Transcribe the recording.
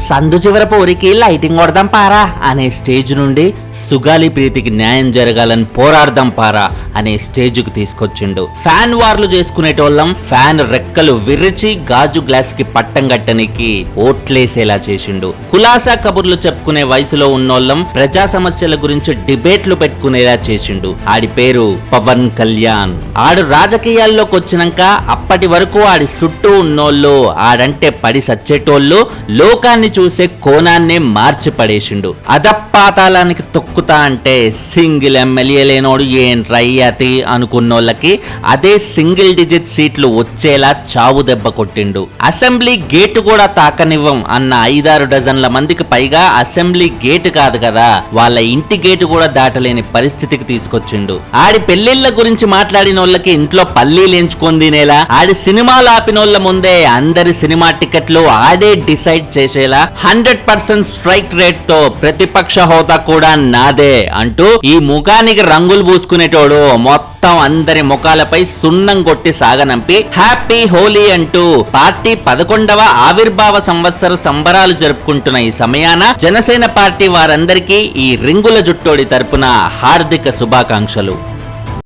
సందు చివర పోరికి లైటింగ్ కొడదాం పారా అనే స్టేజ్ నుండి సుగాలి ప్రీతికి న్యాయం జరగాలని పోరాడదాం పారా అనే స్టేజ్ కు తీసుకొచ్చిండు. ఫ్యాన్ వార్లు చేసుకునేటోళ్ళం ఫ్యాన్ రెక్కలు విరిచి గాజు గ్లాస్ కి పట్టం గట్టనికి ఓట్లేసేలా చేసిండు. కులాసా కబుర్లు చెప్పుకునే వయసులో ఉన్నోళ్ళం ప్రజా సమస్యల గురించి డిబేట్లు పెట్టుకునేలా చేసిండు. ఆడి పేరు పవన్ కళ్యాణ్. ఆడు రాజకీయాల్లోకి వచ్చినాక అప్పటి వరకు ఆడి చుట్టూ ఉన్నోళ్ళు ఆడంటే పడి సచ్చేటోళ్ళు లోకాన్ని చూసే కోణాన్నే మార్చి పడేసిండు. అదపాతాళానికి తొక్కుతా అంటే సింగిల్ ఎమ్మెల్యే లేనోడు ఏం రయ్యతి అనుకున్నోళ్ళకి అదే సింగిల్ డిజిట్ సీట్లు వచ్చేలా చావు దెబ్బ కొట్టిండు. అసెంబ్లీ గేటు కూడా తాకనివ్వం అన్న 5-6 డజన్ల మందికి పైగా అసెంబ్లీ గేటు కాదు కదా వాళ్ళ ఇంటి గేటు కూడా దాటలేని పరిస్థితికి తీసుకొచ్చిండు. ఆడి పెళ్లిళ్ల గురించి మాట్లాడిన వాళ్ళకి ఇంట్లో పల్లీలు ఎంచుకొని తినేలా, ఆడి సినిమాలు ఆపినోళ్ల ముందే అందరి సినిమా టికెట్లు ఆడే డిసైడ్ చేసేలా 100% స్ట్రైక్ రేట్ తో ప్రతిపక్ష హోదా కూడా నాదే అంటూ ఈ ముఖానికి రంగులు పూసుకునేటోడు మొత్తం అందరి ముఖాలపై సున్నం కొట్టి సాగనంపి హ్యాపీ హోలీ అంటూ పార్టీ 11వ ఆవిర్భావ సంవత్సర సంబరాలు జరుపుకుంటున్న ఈ సమయాన జనసేన పార్టీ వారందరికీ ఈ రింగుల జుట్టోడి తరపున హార్దిక శుభాకాంక్షలు.